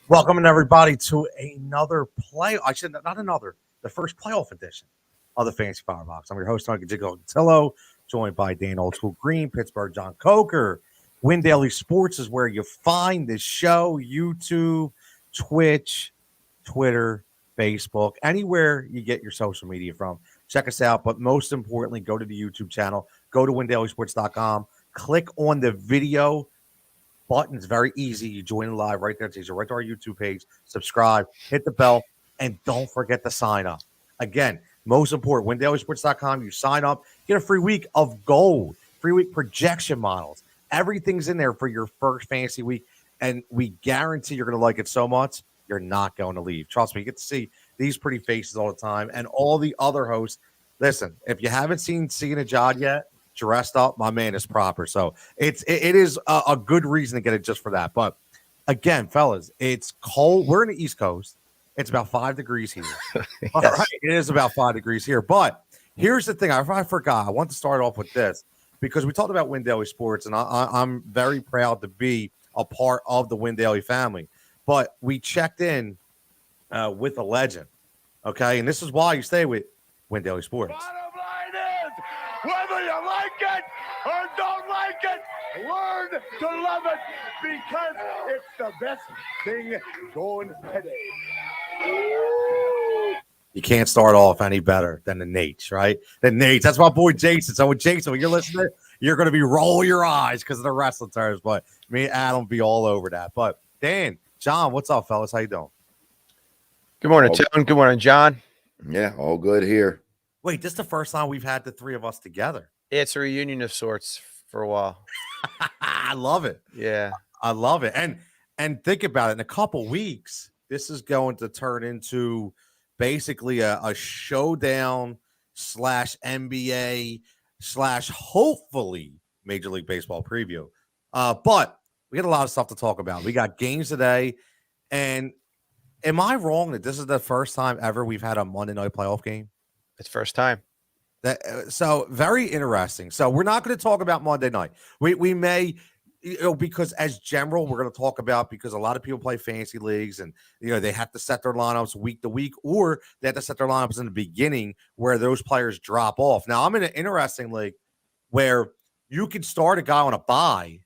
Welcome everybody to another play. I should not another, the first playoff edition of the Fantasy Firebox. I'm your host, Jigsaw Cutillo, joined by Dan Old School Green, Pittsburgh John Coker. Win Daily Sports is where you find this show, YouTube, Twitch, Twitter, Facebook, anywhere you get your social media from. Check us out. But most importantly, go to the YouTube channel, go to windailysports.com, click on the video button. It's very easy. You join live right there. It takes you right to our YouTube page. Subscribe, hit the bell, and don't forget to sign up. Again, most important, windailysports.com. You sign up, get a free week of gold, free week projection models. Everything's in there for your first fantasy week, and we guarantee you're going to like it so much, you're not going to leave. Trust me, you get to see these pretty faces all the time, and all the other hosts. Listen, if you haven't seen Seeing a Jod yet, dressed up, my man is proper. So it is a good reason to get it just for that. But again, fellas, it's cold. We're in the East Coast. It's about 5 degrees here. Yes. All right, it is about 5 degrees here. But here's the thing. I forgot. I want to start off with this because we talked about Win Daily Sports, and I'm very proud to be a part of the Win Daily family. But we checked in with a legend, okay? And this is why you stay with Win Daily Sports. Bottom line is, whether you like it or don't like it, learn to love it because it's the best thing going today. You can't start off any better than the Nates, right? The Nates. That's my boy Jason. So with Jason, when you're listening, you're going to be rolling your eyes because of the wrestling terms. But me and Adam be all over that. But Dan, John, what's up, fellas? How you doing? Good morning, Tim. Good morning, John. Yeah, all good here. Wait, this is the first time we've had the three of us together. It's a reunion of sorts for a while. I love it. Yeah, I love it. And think about it. In a couple weeks, this is going to turn into basically a showdown / NBA / hopefully Major League Baseball preview. But we got a lot of stuff to talk about. We got games today. And am I wrong that this is the first time ever we've had a Monday night playoff game? it's first time. So very interesting. So we're not going to talk about Monday night. We may, because as general, we're going to talk about because a lot of people play fantasy leagues and they have to set their lineups week to week, or they have to set their lineups in the beginning where those players drop off. Now I'm in an interesting league where you can start a guy on a bye,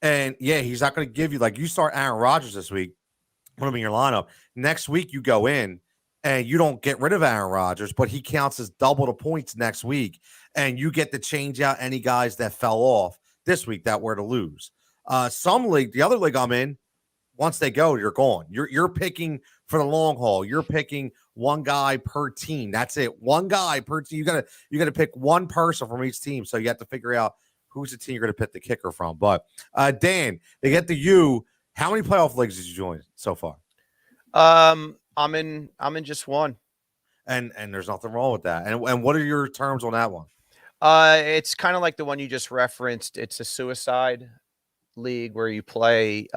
and he's not going to give you, like, you start Aaron Rodgers this week, put him in your lineup. Next week you go in and you don't get rid of Aaron Rodgers, but he counts as double the points next week, and you get to change out any guys that fell off this week that were to lose. Some league, the other league I'm in, once they go, you're gone. You're picking for the long haul. You're picking one guy per team. That's it. One guy per team. You gotta pick one person from each team. So you have to figure out who's the team you're gonna pick the kicker from. But Dan, they get to you. How many playoff leagues did you join so far? I'm in just one. And there's nothing wrong with that. And what are your terms on that one? It's kind of like the one you just referenced. It's a suicide league where you play,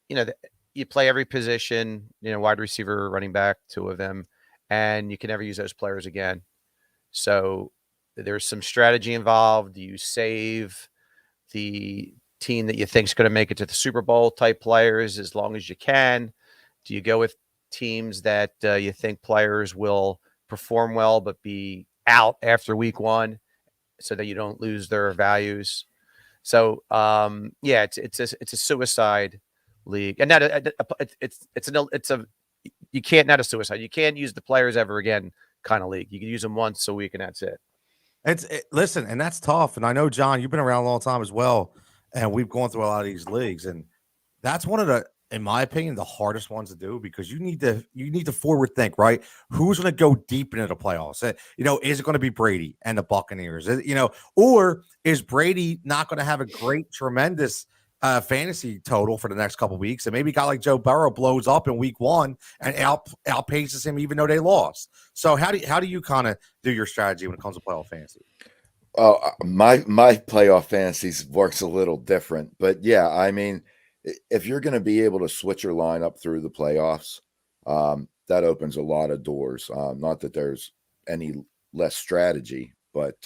you play every position, wide receiver, running back, two of them, and you can never use those players again. So there's some strategy involved. You save the team that you think is going to make it to the Super Bowl type players as long as you can. Do you go with teams that you think players will perform well but be out after week one so that you don't lose their values? So it's a suicide league, and you can't, not a suicide. You can't use the players ever again kind of league. You can use them once a week and that's it. Listen, and that's tough. And I know, John, you've been around a long time as well, and we've gone through a lot of these leagues, and that's one of the, in my opinion, the hardest ones to do, because you need to forward think, right? Who's going to go deep into the playoffs? Is it going to be Brady and the Buccaneers? Or is Brady not going to have a great, tremendous fantasy total for the next couple of weeks, and maybe a guy like Joe Burrow blows up in week one and outpaces him even though they lost? So how do you kind of do your strategy when it comes to playoff fantasy? My playoff fantasies works a little different, but yeah, I mean, if you're going to be able to switch your lineup through the playoffs, that opens a lot of doors. Not that there's any less strategy, but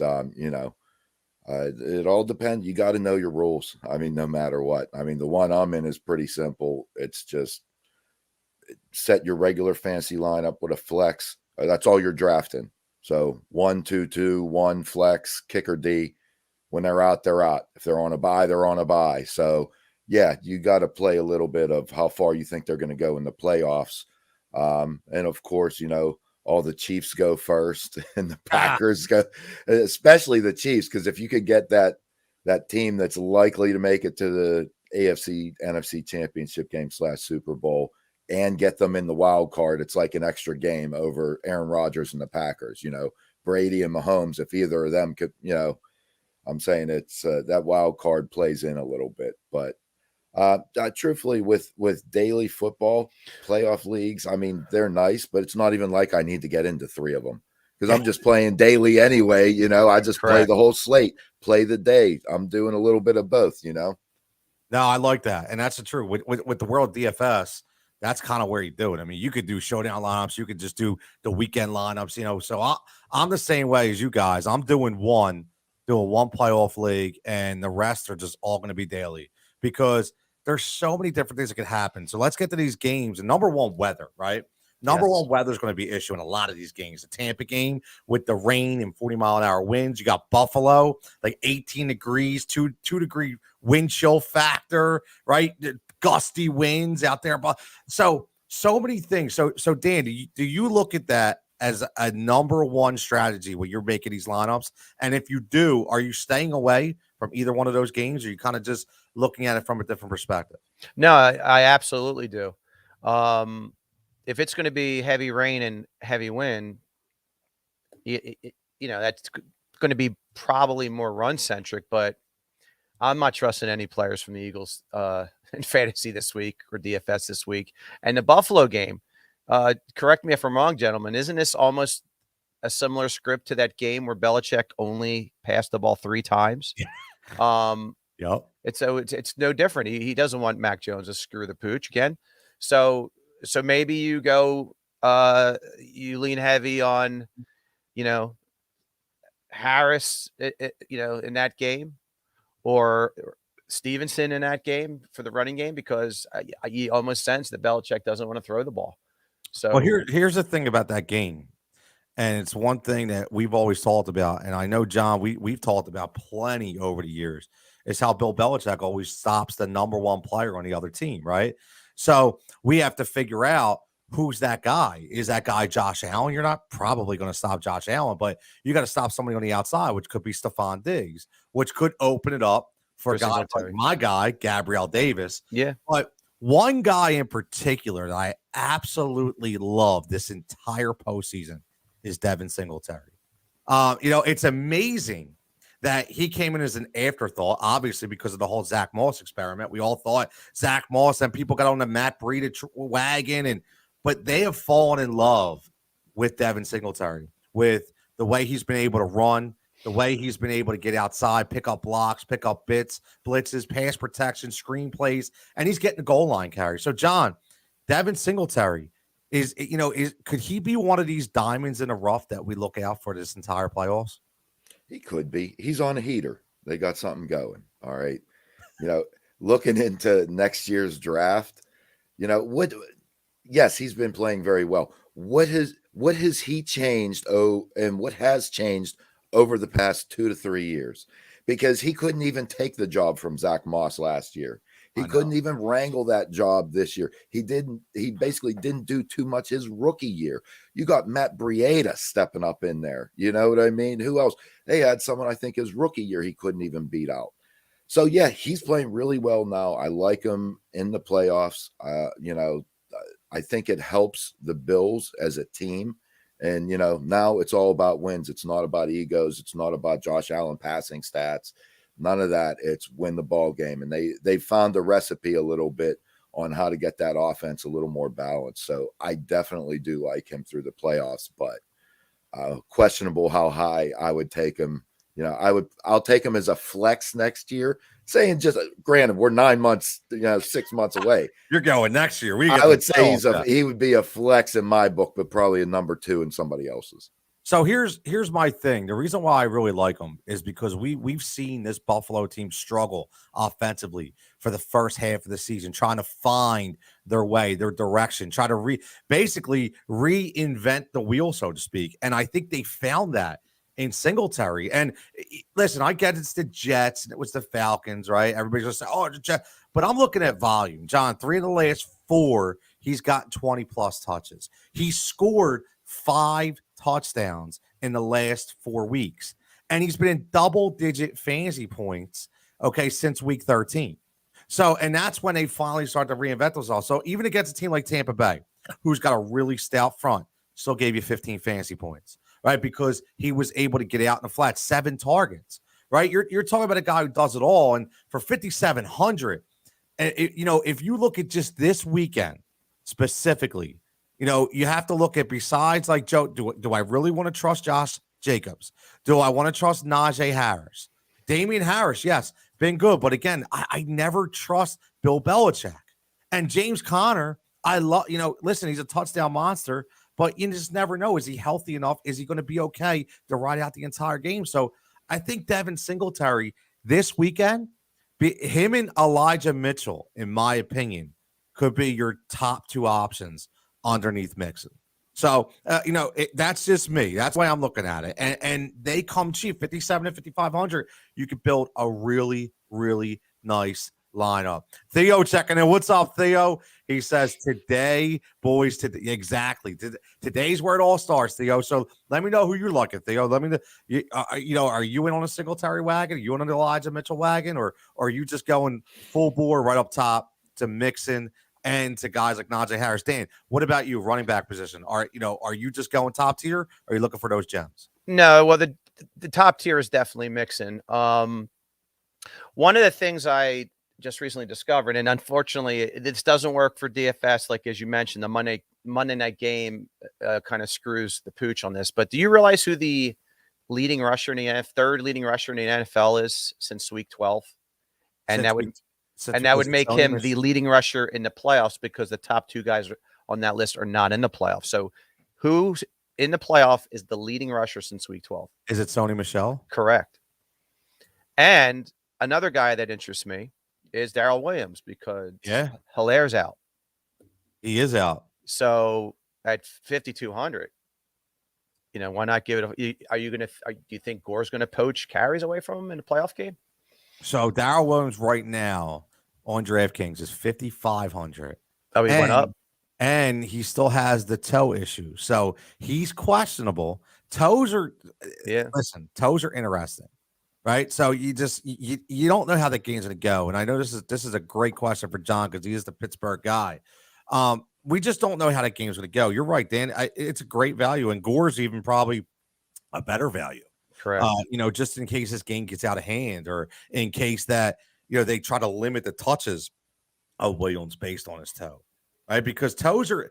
It all depends. You got to know your rules. I mean, no matter what. I mean, the one I'm in is pretty simple. It's just set your regular fantasy lineup with a flex. That's all you're drafting. So 1, 2, 2, 1 flex, kicker D. When they're out, they're out. If they're on a bye, they're on a bye. So yeah, you got to play a little bit of how far you think they're going to go in the playoffs. And of course, you know, all the Chiefs go first and the Packers go, especially the Chiefs, because if you could get that team that's likely to make it to the AFC NFC championship game / Super Bowl and get them in the wild card, it's like an extra game over Aaron Rodgers and the Packers. You know, Brady and Mahomes, if either of them could, you know, I'm saying it's that wild card plays in a little bit. But truthfully, with daily football playoff leagues, I mean, they're nice, but it's not even like I need to get into 3 of them because I'm just playing daily anyway. You know, I just play the whole slate, play the day. I'm doing a little bit of both, you know. No, I like that. And that's the truth. With the world DFS, that's kind of where you do it. I mean, you could do showdown lineups. You could just do the weekend lineups, you know. So I'm the same way as you guys. I'm doing one playoff league, and the rest are just all going to be daily because there's so many different things that could happen. So let's get to these games. And number one, weather, right? Number one, weather is going to be an issue in a lot of these games. The Tampa game with the rain and 40-mile-an-hour winds. You got Buffalo, like 18 degrees, 2 degree wind chill factor, right? Gusty winds out there. So many things. So Dan, do you look at that as a number one strategy when you're making these lineups? And if you do, are you staying away from either one of those games, or are you kind of just looking at it from a different perspective? No, I absolutely do. If it's going to be heavy rain and heavy wind, you know, that's going to be probably more run centric, but I'm not trusting any players from the Eagles in fantasy this week or DFS this week. And the Buffalo game, correct me if I'm wrong, gentlemen, isn't this almost a similar script to that game where Belichick only passed the ball 3 times? Yep. It's no different. He doesn't want Mac Jones to screw the pooch again. So maybe you go, you lean heavy on, you know, Harris, you know, in that game, or Stevenson in that game for the running game, because you almost sense that Belichick doesn't want to throw the ball. So well, here's the thing about that game. And it's one thing that we've always talked about. And I know, John, we've talked about plenty over the years, is how Bill Belichick always stops the number one player on the other team, right? So we have to figure out who's that guy. Is that guy Josh Allen? You're not probably going to stop Josh Allen, but you got to stop somebody on the outside, which could be Stephon Diggs, which could open it up for a guy like my guy, Gabriel Davis. Yeah. But one guy in particular that I absolutely love this entire postseason is Devin Singletary. You know, it's amazing that he came in as an afterthought, obviously, because of the whole Zach Moss experiment. We all thought Zach Moss, and people got on the Matt Breida wagon, but they have fallen in love with Devin Singletary, with the way he's been able to run, the way he's been able to get outside, pick up blocks, pick up blitzes, pass protection, screenplays, and he's getting the goal line carry. So, John, Devin Singletary, could he be one of these diamonds in the rough that we look out for this entire playoffs? He could be. He's on a heater. They got something going. All right. You know, looking into next year's draft, you know, yes, he's been playing very well. What has he changed? And what has changed over the past 2 to 3 years? Because he couldn't even take the job from Zach Moss last year. He couldn't even wrangle that job this year. He basically didn't do too much his rookie year. You got Matt Breida stepping up in there. You know what I mean? Who else? They had someone, I think, his rookie year he couldn't even beat out. So, yeah, he's playing really well now. I like him in the playoffs. You know, I think it helps the Bills as a team. And, you know, now it's all about wins. It's not about egos. It's not about Josh Allen passing stats. None of that. It's win the ball game. And they found a recipe a little bit on how to get that offense a little more balanced. So I definitely do like him through the playoffs, but questionable how high I would take him. You know, I'll take him as a flex next year. Saying just granted, we're 9 months, 6 months away. You're going next year. I would say he would be a flex in my book, but probably a number 2 in somebody else's. So here's my thing. The reason why I really like them is because we've seen this Buffalo team struggle offensively for the first half of the season, trying to find their way, their direction, try to basically reinvent the wheel, so to speak. And I think they found that in Singletary. And listen, I get it's the Jets and it was the Falcons, right? Everybody's just saying, oh, the Jets. But I'm looking at volume. John, 3 of the last 4, he's gotten 20 plus touches. He scored 5 touchdowns in the last 4 weeks. And he's been in double-digit fantasy points, okay, since week 13. So, and that's when they finally start to reinvent themselves. So even against a team like Tampa Bay, who's got a really stout front, still gave you 15 fantasy points, right? Because he was able to get out in the flat, 7 targets, right? You're talking about a guy who does it all. And for 5,700, if you look at just this weekend specifically, you have to look at, besides like Joe, do I really want to trust Josh Jacobs? Do I want to trust Najee Harris? Damian Harris, yes, been good. But again, I never trust Bill Belichick. And James Conner, I love, listen, he's a touchdown monster, but you just never know. Is he healthy enough? Is he going to be okay to ride out the entire game? So I think Devin Singletary this weekend, him and Elijah Mitchell, in my opinion, could be your top 2 options underneath Mixon. So, that's just me. That's why I'm looking at it. And they come cheap, 57 and 5,500. You could build a really, really nice lineup. Theo checking in. What's up, Theo? He says, today, boys, exactly. Today's where it all starts, Theo. So let me know who you're looking, Theo. Let me know. Are you in on a Singletary wagon? Are you in on the Elijah Mitchell wagon? Or are you just going full bore right up top to Mixon and to guys like Najee Harris? Dan, what about you, running back position? Are you just going top tier? Or are you looking for those gems? No, well, the top tier is definitely Mixon. One of the things I just recently discovered, and unfortunately, this doesn't work for DFS, like as you mentioned, the Monday night game kind of screws the pooch on this. But do you realize who the leading rusher in the NFL, third leading rusher in the NFL is since week 12? And that would make him the leading rusher in the playoffs, because the top 2 guys on that list are not in the playoffs. So who's in the playoff is the leading rusher since week 12? Is it Sony Michel? Correct. And another guy that interests me is Darrell Williams, because Hilaire's out. He is out. So at 5,200, why not give it? Do you think Gore's going to poach carries away from him in a playoff game? So Darrell Williams right now on DraftKings is 5,500. Oh, he went up. And he still has the toe issue. So he's questionable. Toes are interesting. Right. So you don't know how the game's going to go. And I know this is a great question for John, because he is the Pittsburgh guy. We just don't know how that game's going to go. You're right, Dan. It's a great value, and Gore's even probably a better value. Correct. Just in case this game gets out of hand, or in case that, they try to limit the touches of Williams based on his toe, right? Because toes are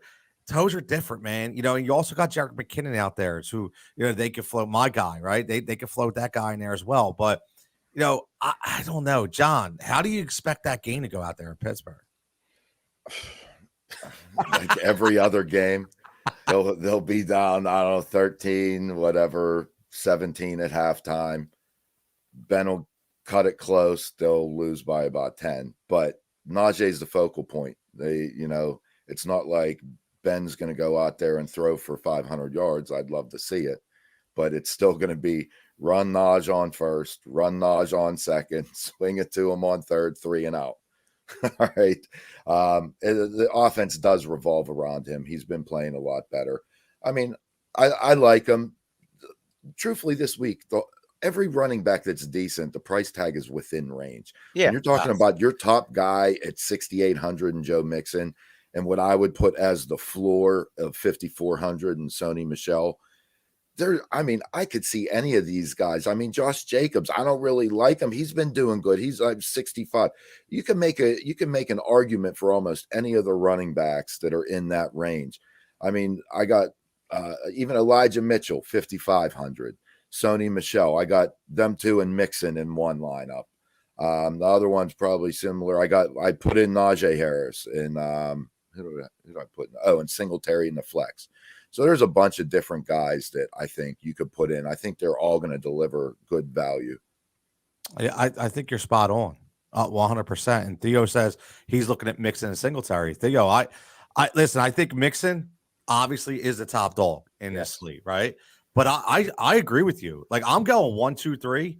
different, man. And you also got Jerick McKinnon out there, who, they could float my guy, right? They could float that guy in there as well. But, I don't know, John, how do you expect that game to go out there in Pittsburgh? Like every other game, they'll be down, I don't know, 13, whatever, 17 at halftime. Ben will cut it close. They'll lose by about 10. But Najee's the focal point. It's not like Ben's going to go out there and throw for 500 yards. I'd love to see it. But it's still going to be run Najee on first, run Najee on second, swing it to him on third, 3 and out. All right. The offense does revolve around him. He's been playing a lot better. I mean, I like him. Truthfully, this week, every running back that's decent, the price tag is within range. Yeah. And you're talking about your top guy at 6,800 and Joe Mixon, and what I would put as the floor of 5,400 and Sony Michel. I could see any of these guys. I mean, Josh Jacobs, I don't really like him. He's been doing good. He's like 65. You can make an argument for almost any of the running backs that are in that range. I mean, I got even Elijah Mitchell, 5,500. Sony Michel, I got them 2 and Mixon in one lineup. The other one's probably similar. I put in Najee Harris and who did I put? And Singletary in the flex. So there's a bunch of different guys that I think you could put in. I think they're all going to deliver good value. I think you're spot on, 100%. And Theo says he's looking at Mixon and Singletary. Theo, I listen. I think Mixon obviously is the top dog in this slate, right? But I agree with you. Like I'm going 1, 2, 3.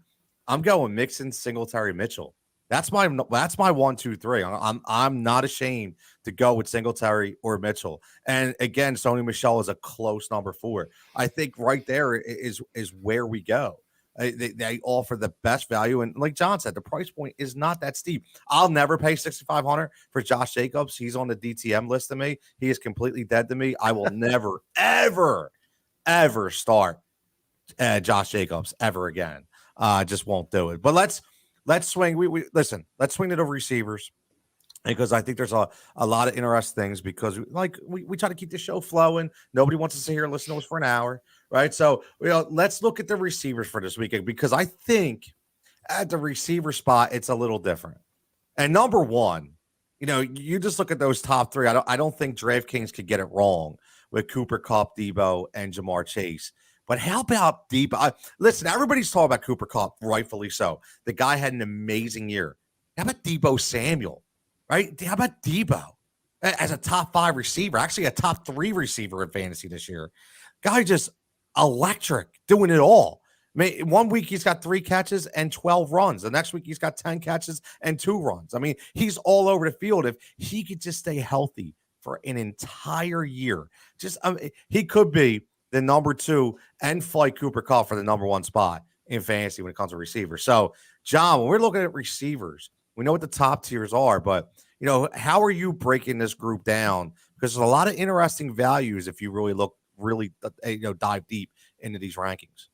I'm going Mixon, Singletary, Mitchell. That's my 1, 2, 3. I'm not ashamed to go with Singletary or Mitchell. And again, Sony Michel is a close number 4. I think right there is where we go. They offer the best value, and like John said, the price point is not that steep. I'll never pay $6,500 for Josh Jacobs. He's on the DTM list to me. He is completely dead to me. I will never, ever start Josh Jacobs ever again. Just won't do it. But let's swing. We listen. Let's swing to the receivers, because I think there's a lot of interesting things, because we try to keep the show flowing. Nobody wants to sit here and listen to us for an hour, right? So let's look at the receivers for this weekend, because I think at the receiver spot it's a little different. And number one, you just look at those top 3. I don't think DraftKings could get it wrong with Cooper Kupp, Debo, and Jamar Chase. But how about Debo? Listen, everybody's talking about Cooper Kupp, rightfully so. The guy had an amazing year. How about Debo Samuel? Right? How about Debo as a top 5 receiver, actually a top 3 receiver in fantasy this year? Guy just electric, doing it all. I mean, one week he's got 3 catches and 12 runs. The next week he's got 10 catches and 2 runs. I mean, he's all over the field. If he could just stay healthy for an entire year, he could be the number 2 and fight Cooper Kupp for the number 1 spot in fantasy when it comes to receivers. So, John, when we're looking at receivers, we know what the top tiers are, but how are you breaking this group down? Because there's a lot of interesting values if you really dive deep into these rankings.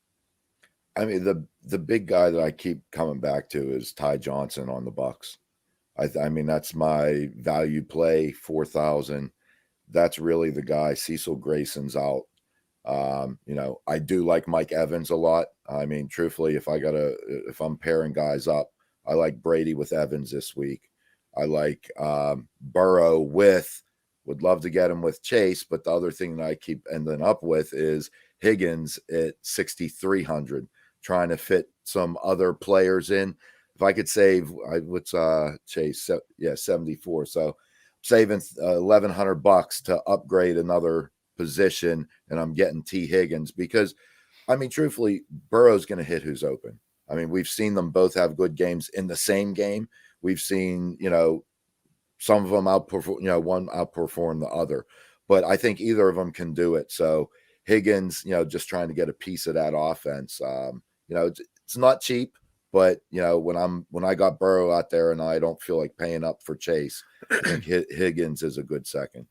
I mean, the big guy that I keep coming back to is Ty Johnson on the Bucks. I mean, that's my value play, 4,000. That's really the guy. Cecil Grayson's out. I do like Mike Evans a lot. I mean, truthfully, if I'm pairing guys up, I like Brady with Evans this week. I like Burrow would love to get him with Chase, but the other thing that I keep ending up with is Higgins at 6,300, trying to fit some other players in. If I could save, what's Chase? 74. So saving $1,100 to upgrade another position, and I'm getting T Higgins, because I mean, truthfully, Burrow's going to hit who's open. I mean, we've seen them both have good games in the same game. We've seen, some of them outperform, one outperform the other, but I think either of them can do it. So Higgins, just trying to get a piece of that offense. It's not cheap, but when I got Burrow out there and I don't feel like paying up for Chase, I think Higgins is a good second.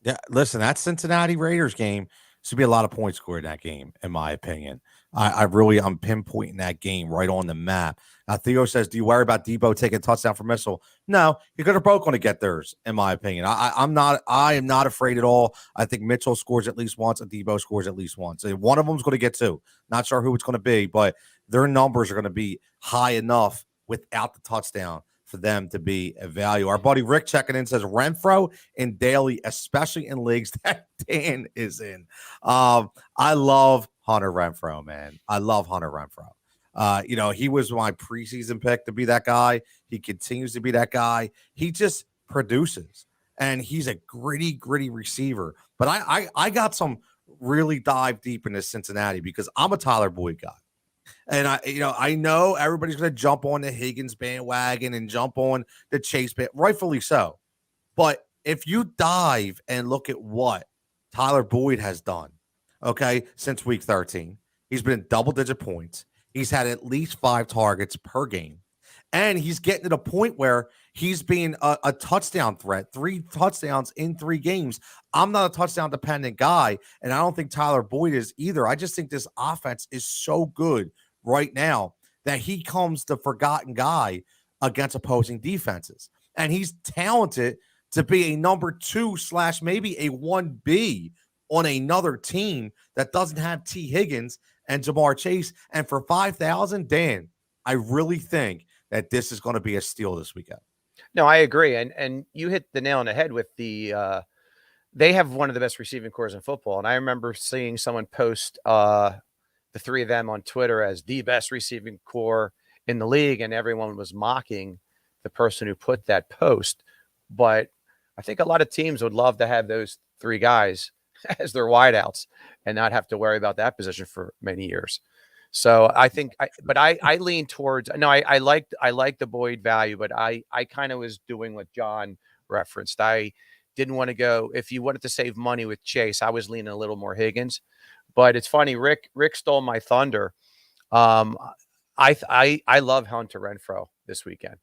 Yeah, listen, that Cincinnati Raiders game should be a lot of points scored in that game, in my opinion. I'm pinpointing that game right on the map. Now, Theo says, do you worry about Debo taking a touchdown for Mitchell? No, you're going to both going to get theirs, in my opinion. I am not afraid at all. I think Mitchell scores at least once and Debo scores at least once. And one of them is going to get 2. Not sure who it's going to be, but their numbers are going to be high enough without the touchdown for them to be a value. Our buddy Rick checking in says Renfro in daily, especially in leagues that Dan is in. I love Hunter Renfro, man. I love Hunter Renfro. He was my preseason pick to be that guy. He continues to be that guy. He just produces, and he's a gritty receiver. But I got some really dive deep into Cincinnati because I'm a Tyler Boyd guy. And I know everybody's going to jump on the Higgins bandwagon and jump on the Chase band, rightfully so. But if you dive and look at what Tyler Boyd has done, since week 13, he's been in double-digit points. He's had at least 5 targets per game. And he's getting to the point where he's being a touchdown threat, 3 touchdowns in 3 games. I'm not a touchdown-dependent guy, and I don't think Tyler Boyd is either. I just think this offense is so good right now that he comes the forgotten guy against opposing defenses. And he's talented to be a number 2 / maybe a 1B on another team that doesn't have T. Higgins and Jamar Chase. And for 5,000, Dan, I really think that this is going to be a steal this weekend. No, I agree. And you hit the nail on the head with the they have one of the best receiving cores in football. And I remember seeing someone post the three of them on Twitter as the best receiving core in the league, and everyone was mocking the person who put that post. But I think a lot of teams would love to have those three guys as their wideouts and not have to worry about that position for many years. So I think, I lean towards, no, I like the Boyd value, but I kind of was doing what John referenced. I didn't want to go, if you wanted to save money with Chase, I was leaning a little more Higgins, but it's funny. Rick stole my thunder. I love Hunter Renfrow this weekend.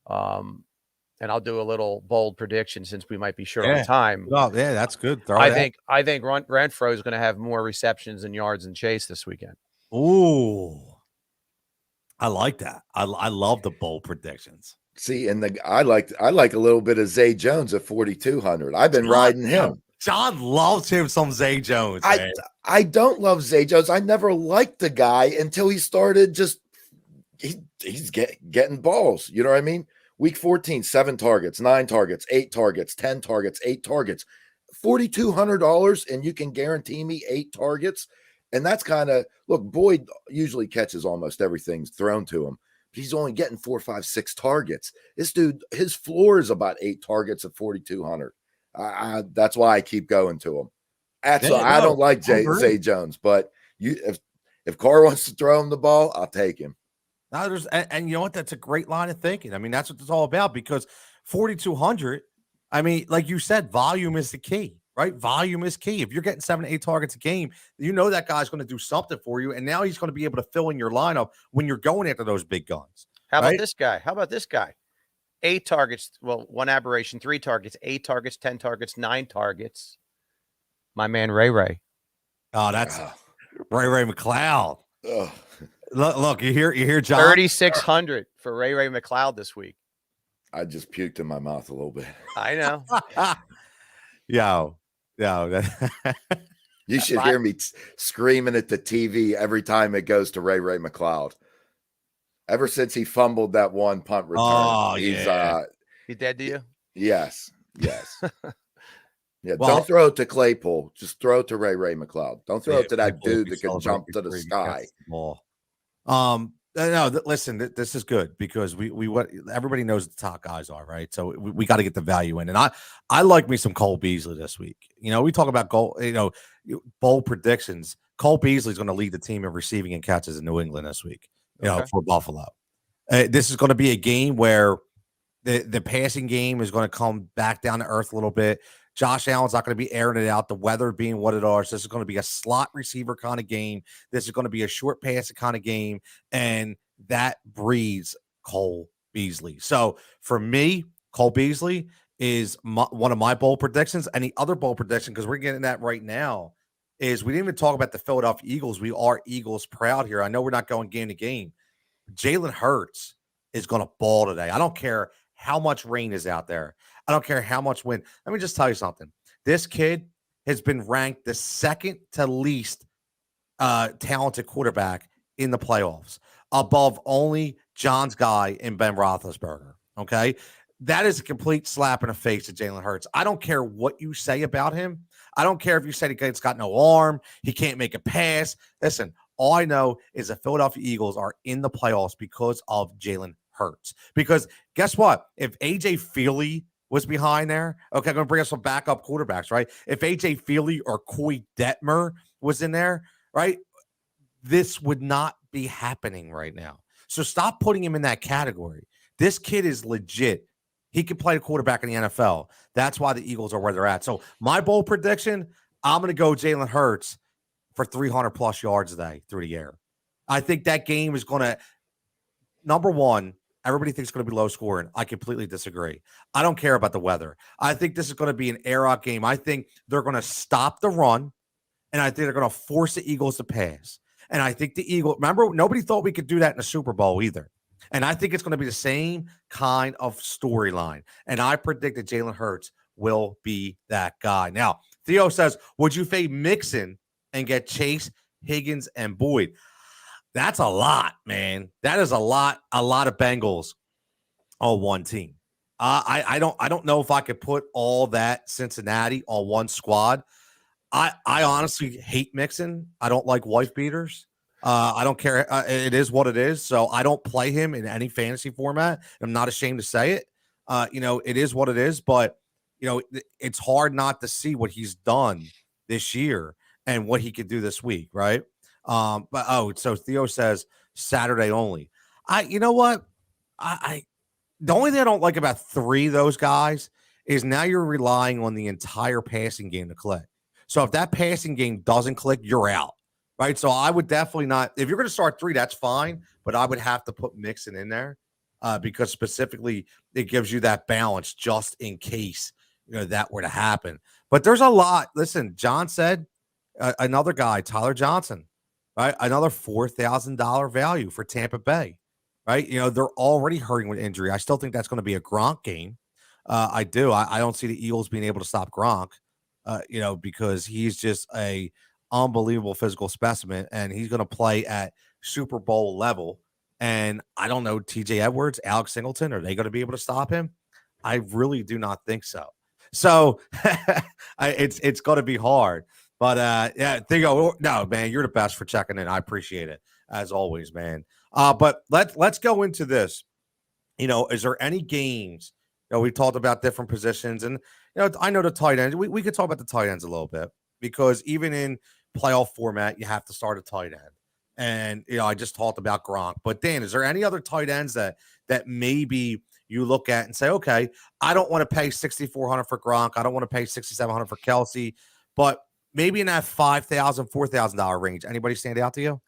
And I'll do a little bold prediction since we might be short on time. Oh, yeah, that's good. I think Renfrow is going to have more receptions and yards than Chase this weekend. Ooh, I like that. I love the bold predictions. See, and I like a little bit of Zay Jones at 4,200. I've been riding him. John loves him some Zay Jones. I don't love Zay Jones. I never liked the guy until he started just he's getting balls. You know what I mean? Week 14, 7 targets, 9 targets, 8 targets, 10 targets, 8 targets, $4,200, and you can guarantee me 8 targets. And that's kind of, look, Boyd usually catches almost everything thrown to him, but he's only getting 4, 5, 6 targets. This dude, his floor is about 8 targets at 4,200. That's why I keep going to him. I don't like Zay Jones, but if Carr wants to throw him the ball, I'll take him. Now and you know what? That's a great line of thinking. I mean, that's what it's all about, because 4,200, I mean, like you said, volume is the key, right? Volume is key. If you're getting 7 to 8 targets a game, you know that guy's going to do something for you. And now he's going to be able to fill in your lineup when you're going after those big guns. How about this guy? 8 targets. Well, one aberration, 3 targets, 8 targets, 10 targets, 9 targets. My man, Ray. Oh, that's Ray McLeod. Look, you hear John. 3,600 for Ray McLeod this week. I just puked in my mouth a little bit. I know. Yo. You should hear me screaming at the TV every time it goes to Ray McLeod. Ever since he fumbled that one punt return, He dead to you? Yes. Yeah, well, don't throw it to Claypool. Just throw it to Ray McLeod. Don't throw it to that dude that can jump to the sky. No, listen, this is good, because we what everybody knows the top guys are, right? So we got to get the value in. And I like me some Cole Beasley this week. You know, we talk about bold predictions. Cole Beasley is going to lead the team in receiving and catches in New England this week, for Buffalo. This is going to be a game where the passing game is going to come back down to earth a little bit. Josh Allen's not going to be airing it out, the weather being what it is. This is going to be a slot receiver kind of game. This is going to be a short pass kind of game, and that breeds Cole Beasley. So for me, Cole Beasley is one of my bold predictions. And the other bold prediction, because we're getting that right now, is we didn't even talk about the Philadelphia Eagles. We are Eagles proud here. I know we're not going game to game. Jalen Hurts is going to ball today. I don't care how much rain is out there. I don't care how much wind. Let me just tell you something. This kid has been ranked the second to least talented quarterback in the playoffs, above only John's guy and Ben Roethlisberger. Okay? That is a complete slap in the face to Jalen Hurts. I don't care what you say about him. I don't care if you said he's got no arm, he can't make a pass. Listen, all I know is the Philadelphia Eagles are in the playoffs because of Jalen Hurts. Because guess what? If A.J. Feely was behind there, okay, I'm going to bring up some backup quarterbacks, right? If A.J. Feely or Coy Detmer was in there, right, this would not be happening right now. So stop putting him in that category. This kid is legit. He can play the quarterback in the NFL. That's why the Eagles are where they're at. So my bold prediction, I'm going to go Jalen Hurts for 300-plus yards a day through the air. I think that game is going to, number one, everybody thinks it's going to be low scoring. I completely disagree. I don't care about the weather. I think this is going to be an air-out game. I think they're going to stop the run, and I think they're going to force the Eagles to pass. And I think the Eagles, remember, nobody thought we could do that in the Super Bowl either. And I think it's going to be the same kind of storyline. And I predict that Jalen Hurts will be that guy. Now, Theo says, would you fade Mixon and get Chase, Higgins, and Boyd? That's a lot, man. That is a lot of Bengals on one team. I don't know if I could put all that Cincinnati on one squad. I honestly hate mixing. I don't like wife beaters. I don't care. It is what it is. So I don't play him in any fantasy format. I'm not ashamed to say it. It is what it is. But it's hard not to see what he's done this year and what he could do this week, right? So Theo says Saturday only. You know what? I the only thing I don't like about three of those guys is now you're relying on the entire passing game to click. So if that passing game doesn't click, you're out, right? So I would definitely not. If you're going to start three, that's fine, but I would have to put Mixon in there because specifically it gives you that balance just in case that were to happen. But there's a lot. Listen, John said another guy, Tyler Johnson, right? Another $4,000 value for Tampa Bay. Right, they're already hurting with injury. I still think that's going to be a Gronk game. I do. I don't see the Eagles being able to stop Gronk, because he's just a unbelievable physical specimen, and he's going to play at Super Bowl level. And I don't know, T.J. Edwards, Alex Singleton, are they going to be able to stop him? I really do not think so. So it's going to be hard. But no, man, you're the best for checking in. I appreciate it as always, man. But let's go into this. Is there any games? We talked about different positions, and I know the tight ends. We could talk about the tight ends a little bit because even in playoff format, you have to start a tight end. And I just talked about Gronk. But Dan, is there any other tight ends that maybe you look at and say, okay, I don't want to pay $6,400 for Gronk. I don't want to pay $6,700 for Kelsey, but maybe in that $5,000, $4,000 range. Anybody stand out to you?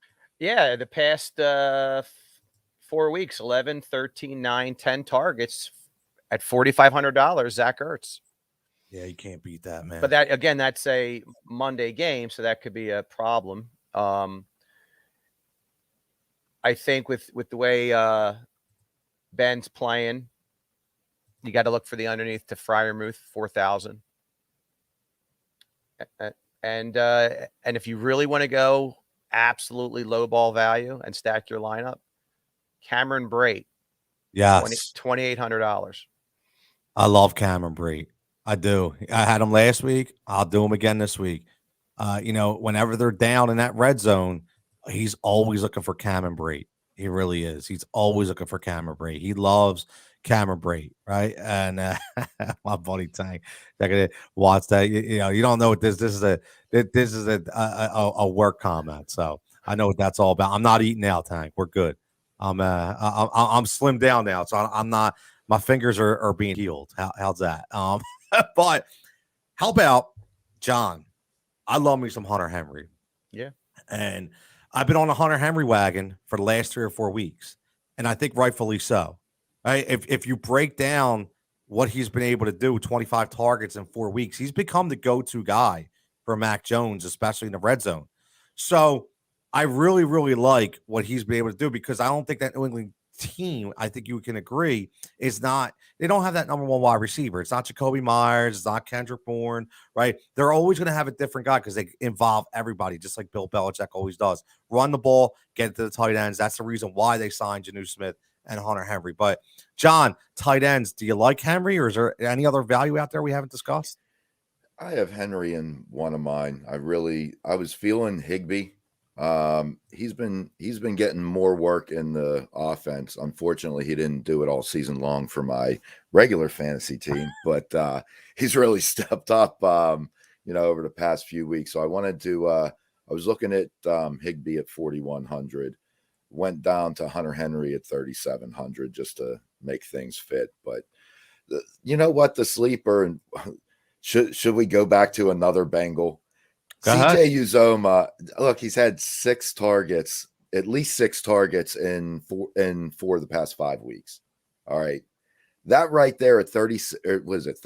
Yeah, the past 4 weeks, 11, 13, 9, 10 targets at $4,500, Zach Ertz. Yeah, you can't beat that, man. But that's a Monday game, so that could be a problem. I think with the way Ben's playing, you got to look for the underneath to Freiermuth, 4,000. And if you really want to go absolutely low ball value and stack your lineup, Cameron Brate. Yes. $2,800. I love Cameron Brate. I do. I had him last week. I'll do him again this week. Whenever they're down in that red zone, he's always looking for Cameron Brate. He really is. He's always looking for Cameron Brate. He loves Cameron Brate, right? And my buddy Tank, I could watch that. You don't know what this is a work comment. So I know what that's all about. I'm not eating now, Tank. We're good. I'm slimmed down now, so I'm not. My fingers are being healed. How's that? But how about John? I love me some Hunter Henry. Yeah, and I've been on a Hunter Henry wagon for the last 3 or 4 weeks, and I think rightfully so. Right? If you break down what he's been able to do, 25 targets in 4 weeks, he's become the go-to guy for Mac Jones, especially in the red zone. So I really, really like what he's been able to do because I don't think that New England team, I think you can agree, is not, they don't have that number one wide receiver. It's not Jacoby Myers, it's not Kendrick Bourne, right? They're always going to have a different guy because they involve everybody, just like Bill Belichick always does. Run the ball, get it to the tight ends. That's the reason why they signed Jonnu Smith and Hunter Henry. But John, tight ends, do you like Henry, or is there any other value out there we haven't discussed? I have Henry in one of mine. I was feeling Higbee. He's been getting more work in the offense. Unfortunately, he didn't do it all season long for my regular fantasy team, but he's really stepped up over the past few weeks. So I wanted to I was looking at Higbee at 4,100, went down to Hunter Henry at 3,700 just to make things fit. But you know what, the sleeper, and should we go back to another Bengal? CJ Uzoma, look, he's had 6 targets, at least 6 targets in 4 of the past 5 weeks. All right. That right there at 3,200.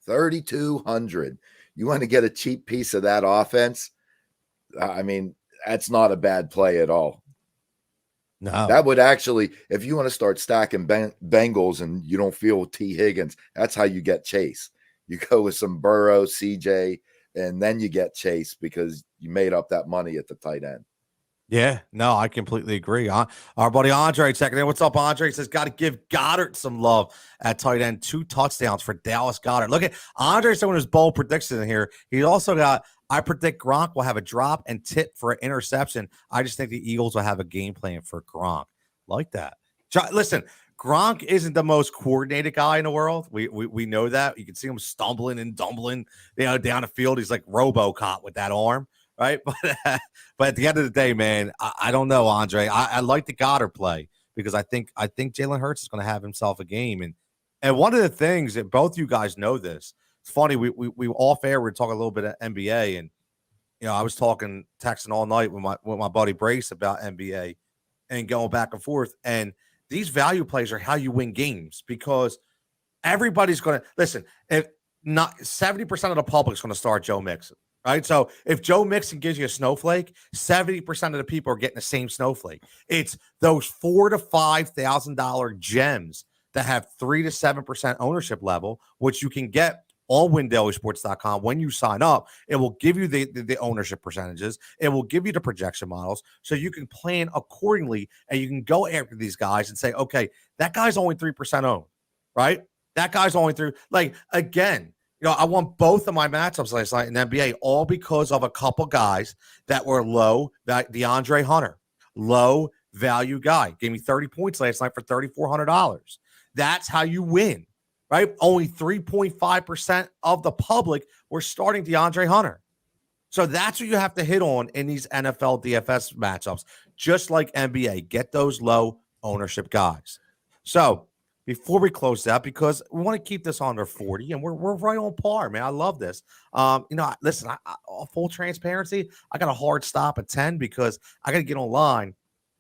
3,200. You want to get a cheap piece of that offense? I mean, that's not a bad play at all. No. That would actually, if you want to start stacking Bengals and you don't feel T. Higgins, that's how you get Chase. You go with some Burrow, CJ, and then you get Chase because you made up that money at the tight end. Yeah, no, I completely agree. Our buddy Andre checking in. What's up, Andre? He says, got to give Goddard some love at tight end. 2 touchdowns for Dallas Goddard. Look at Andre showing his bold prediction in here. He also got, I predict Gronk will have a drop and tip for an interception. I just think the Eagles will have a game plan for Gronk. Like that. Listen, Gronk isn't the most coordinated guy in the world. We know that. You can see him stumbling and dumbling, down the field. He's like RoboCop with that arm. Right. But at the end of the day, man, I don't know, Andre. I like the Goddard play because I think Jalen Hurts is going to have himself a game. And one of the things that both you guys know this, it's funny, we off air, we're talking a little bit of NBA, and I was texting all night with my buddy Brace about NBA and going back and forth. And these value plays are how you win games because everybody's going to listen. If not 70% of the public is going to start Joe Mixon. Right. So if Joe Mixon gives you a snowflake, 70% of the people are getting the same snowflake. It's those $4,000 to $5,000 gems that have 3 to 7% ownership level, which you can get on windailysports.com. When you sign up, it will give you the ownership percentages. It will give you the projection models so you can plan accordingly and you can go after these guys and say, okay, that guy's only 3% owned. Right. That guy's only through again. I won both of my matchups last night in NBA, all because of a couple guys that were low. DeAndre Hunter, low value guy, gave me 30 points last night for $3,400. That's how you win, right? Only 3.5% of the public were starting DeAndre Hunter. So that's what you have to hit on in these NFL DFS matchups, just like NBA. Get those low ownership guys. So before we close out, because we want to keep this under 40, and we're right on par, man. I love this. Listen, full transparency, I got a hard stop at 10 because I got to get online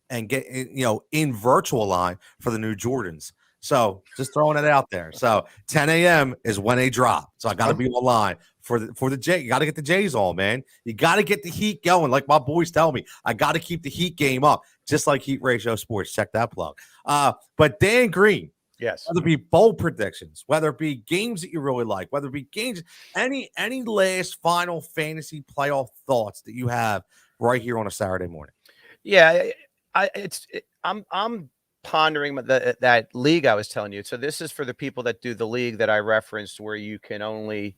and get in virtual line for the new Jordans. So just throwing it out there. So 10 a.m. is when they drop. So I got to be online for the J. You got to get the J's on, man. You got to get the heat going. Like my boys tell me, I got to keep the heat game up, just like Heat Ratio Sports. Check that plug. But Dan Green. Yes. Whether it be bold predictions, whether it be games that you really like, whether it be games, any last final fantasy playoff thoughts that you have right here on a Saturday morning. Yeah, I'm pondering that league I was telling you. So this is for the people that do the league that I referenced, where you can only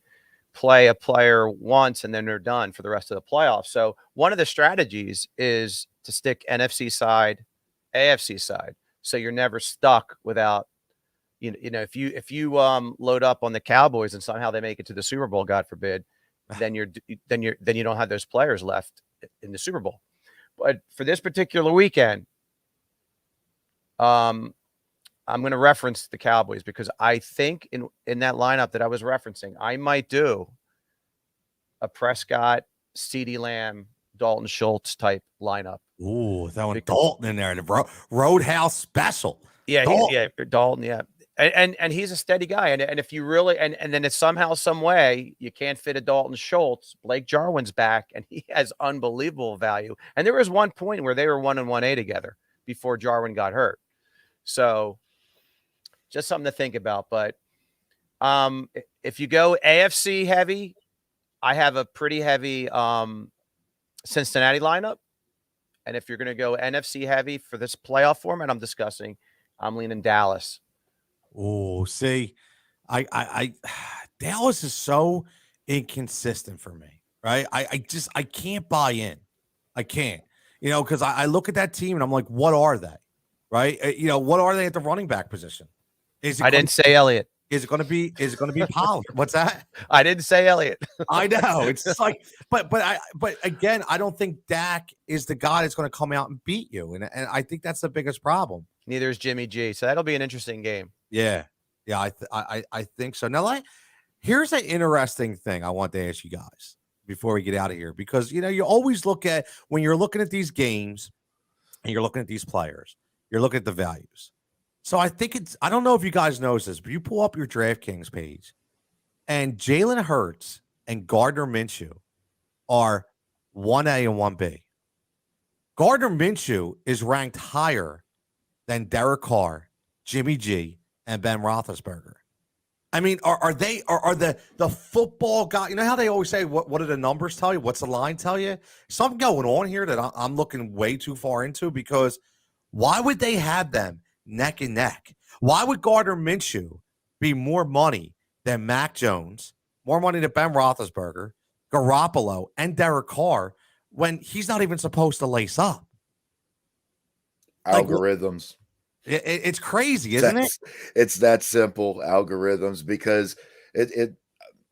play a player once and then they're done for the rest of the playoffs. So one of the strategies is to stick NFC side, AFC side, so you're never stuck without. If you load up on the Cowboys and somehow they make it to the Super Bowl, God forbid, then you don't have those players left in the Super Bowl. But for this particular weekend, I'm going to reference the Cowboys because I think in that lineup that I was referencing, I might do a Prescott, CeeDee Lamb, Dalton Schultz type lineup. Ooh, that one Dalton in there, the Roadhouse special. Yeah, Dalton, yeah. And he's a steady guy. And if you really and then it's somehow, some way you can't fit a Dalton Schultz, Blake Jarwin's back and he has unbelievable value. And there was one point where they were 1 and 1A together before Jarwin got hurt. So just something to think about. But if you go AFC heavy, I have a pretty heavy Cincinnati lineup. And if you're going to go NFC heavy for this playoff format I'm discussing, I'm leaning Dallas. Oh, see, I Dallas is so inconsistent for me, right? I can't buy in. I can't, because I look at that team and I'm like, what are they, right? What are they at the running back position? I didn't say Elliott. Is it going to be Pollard? What's that? I didn't say Elliott. I know it's just like, but again, I don't think Dak is the guy that's going to come out and beat you, and I think that's the biggest problem. Neither is Jimmy G. So that'll be an interesting game. Yeah, I think so. Now, here's an interesting thing I want to ask you guys before we get out of here, because you always look at when you're looking at these games and you're looking at these players, you're looking at the values. So I think I don't know if you guys know this, but you pull up your DraftKings page and Jalen Hurts and Gardner Minshew are 1A and 1B. Gardner Minshew is ranked higher than Derek Carr, Jimmy G, and Ben Roethlisberger. I mean, are the football guy? You know how they always say, what do the numbers tell you? What's the line tell you? Something going on here that I'm looking way too far into, because why would they have them neck and neck? Why would Gardner Minshew be more money than Mac Jones, more money than Ben Roethlisberger, Garoppolo, and Derek Carr when he's not even supposed to lace up? Like, Algorithms. it's crazy, isn't it? It's that simple, algorithms, because it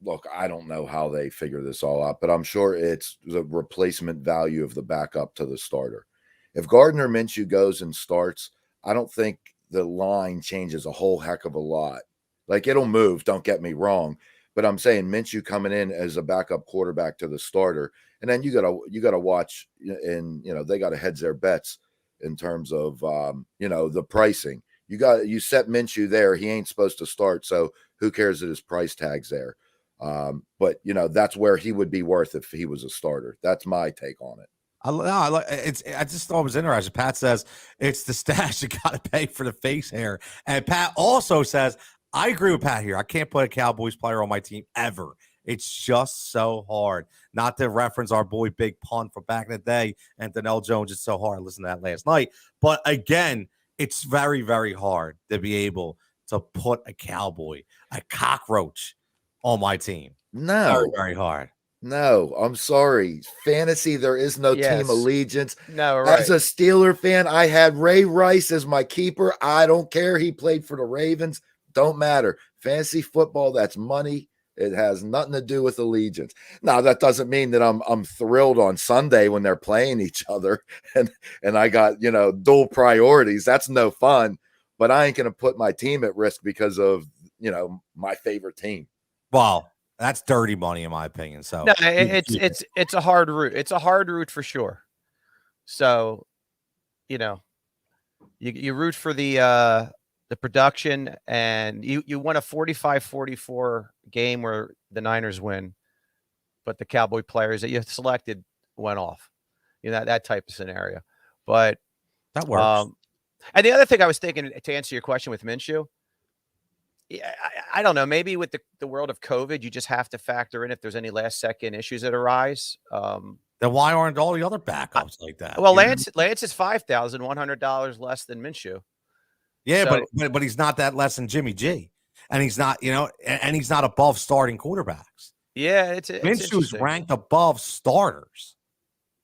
look, I don't know how they figure this all out, but I'm sure it's the replacement value of the backup to the starter. If Gardner Minshew goes and starts, I don't think the line changes a whole heck of a lot. Like, it'll move, don't get me wrong, but I'm saying Minshew coming in as a backup quarterback to the starter, and then you gotta watch, and they got to hedge their bets in terms of the pricing. You set Minshew there, he ain't supposed to start, so who cares that his price tag's there? But that's where he would be worth if he was a starter. That's my take on it. I just thought it was interesting. Pat says it's the stash you got to pay for the face hair, and Pat also says, I agree with Pat here. I can't put a Cowboys player on my team ever. It's just so hard. Not to reference our boy Big Pun from back in the day, and Donnell Jones. It's so hard. I listened to that last night. But again, it's very, very hard to be able to put a Cowboy, a cockroach, on my team. No. Very, very hard. No, I'm sorry. Fantasy, there is no Yes. team allegiance. No, right. As a Steeler fan, I had Ray Rice as my keeper. I don't care. He played for the Ravens. Don't matter. Fantasy football, that's money. It has nothing to do with allegiance. Now, that doesn't mean that I'm thrilled on Sunday when they're playing each other and I got, dual priorities. That's no fun. But I ain't going to put my team at risk because of, my favorite team. Wow. That's dirty money, in my opinion. So no, it's a hard route. It's a hard route for sure. So, you root for the production, and you won a 45-44 game where the Niners win, but the Cowboy players that you selected went off. That type of scenario. But that works. And the other thing I was thinking, to answer your question with Minshew, I don't know, maybe with the world of COVID, you just have to factor in if there's any last second issues that arise. Then why aren't all the other backups like that? Well, Lance is $5,100 less than Minshew. Yeah, so, but he's not that less than Jimmy G, and he's not, and he's not above starting quarterbacks. Yeah, Minshew's ranked above starters.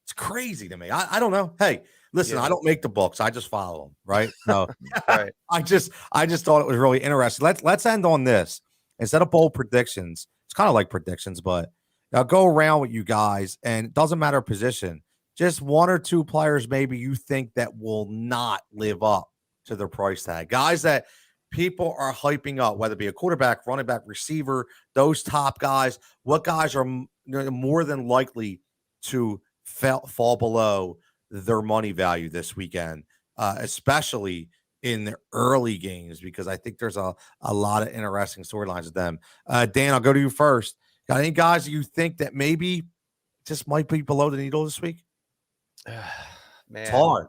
It's crazy to me. I don't know. Hey, listen, I don't make the books. I just follow them, right? No, right. I just thought it was really interesting. Let's end on this instead of bold predictions. It's kind of like predictions, but I'll go around with you guys, and it doesn't matter position. Just one or two players maybe you think that will not live up to their price tag. Guys that people are hyping up, whether it be a quarterback, running back, receiver, those top guys. What guys are more than likely to fall below their money value this weekend, especially in the early games, because I think there's a lot of interesting storylines with them. Dan, I'll go to you first. Got any guys that you think that maybe just might be below the needle this week? Man, it's hard.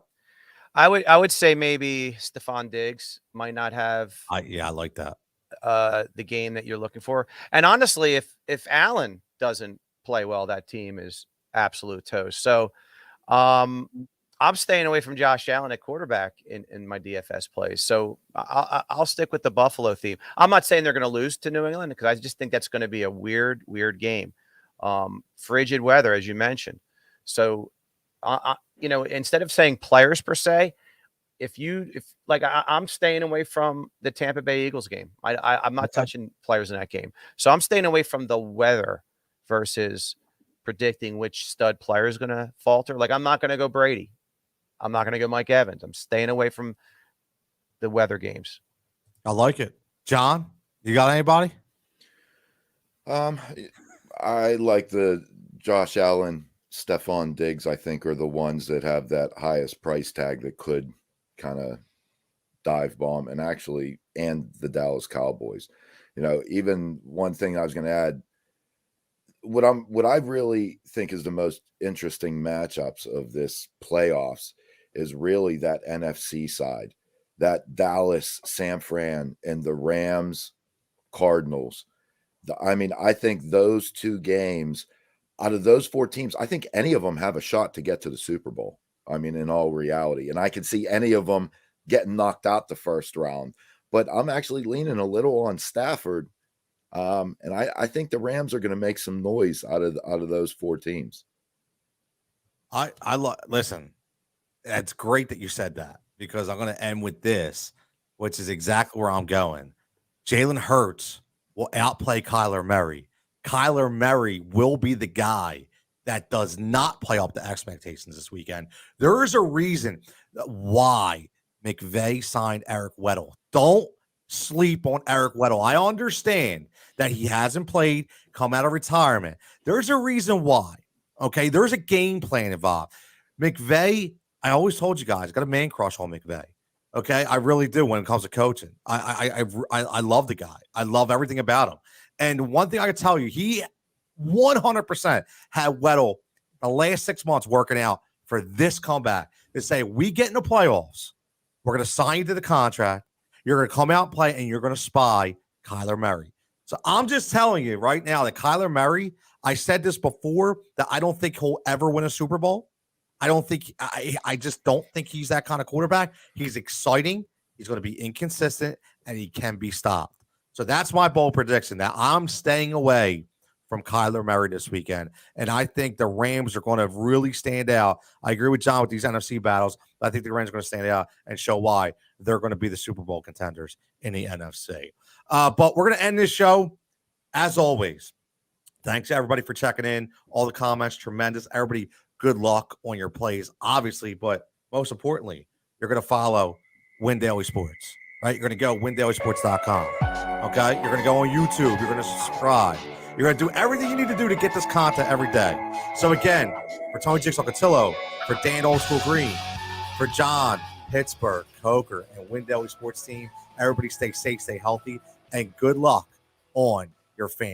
I would say maybe Stephon Diggs might not have. I like that. The game that you're looking for. And honestly, if Allen doesn't play well, that team is absolute toast. So I'm staying away from Josh Allen at quarterback in my DFS plays. So I'll stick with the Buffalo theme. I'm not saying they're going to lose to New England, because I just think that's going to be a weird game. Frigid weather, as you mentioned. So, instead of saying players per se, I'm staying away from the Tampa Bay Eagles game. I'm not touching players in that game. So I'm staying away from the weather versus predicting which stud player is going to falter. Like, I'm not going to go Brady. I'm not going to go Mike Evans. I'm staying away from the weather games. I like it. John, you got anybody? I like the Josh Allen, Stephon Diggs, I think, are the ones that have that highest price tag that could kind of dive bomb, and the Dallas Cowboys. Even one thing I was going to add, what I really think is the most interesting matchups of this playoffs is really that NFC side, that Dallas, San Fran, and the Rams, Cardinals. I mean, I think those two games, out of those 4 teams, I think any of them have a shot to get to the Super Bowl. I mean, in all reality. And I can see any of them getting knocked out the first round. But I'm actually leaning a little on Stafford. And I think the Rams are going to make some noise out of those 4 teams. Listen, it's great that you said that, because I'm going to end with this, which is exactly where I'm going. Jalen Hurts will outplay Kyler Murray. Kyler Murray will be the guy that does not play up to expectations this weekend. There is a reason why McVay signed Eric Weddle. Don't sleep on Eric Weddle. I understand that he hasn't played, come out of retirement. There's a reason why. Okay, there's a game plan involved. McVay, I always told you guys, got a man crush on McVay. Okay, I really do when it comes to coaching. I love the guy. I love everything about him. And one thing I can tell you, he 100% had Weddle the last 6 months working out for this comeback to say, we get in the playoffs, we're going to sign you to the contract, you're going to come out and play, and you're going to spy Kyler Murray. So I'm just telling you right now that Kyler Murray, I said this before, that I don't think he'll ever win a Super Bowl. I just don't think he's that kind of quarterback. He's exciting. He's going to be inconsistent, and he can be stopped. So that's my bold prediction, that I'm staying away from Kyler Murray this weekend. And I think the Rams are going to really stand out. I agree with John with these NFC battles, but I think the Rams are going to stand out and show why they're going to be the Super Bowl contenders in the NFC. But we're going to end this show, as always. Thanks, everybody, for checking in. All the comments, tremendous. Everybody, good luck on your plays, obviously, but most importantly, you're going to follow Win Daily Sports, right? You're going to go windailysports.com, okay? You're going to go on YouTube. You're going to subscribe. You're going to do everything you need to do to get this content every day. So, again, for Tony Jigsaw Cutillo, for Dan Old School Green, for John, Pittsburgh, Coker, and Win Daily Sports team, everybody stay safe, stay healthy, and good luck on your fan.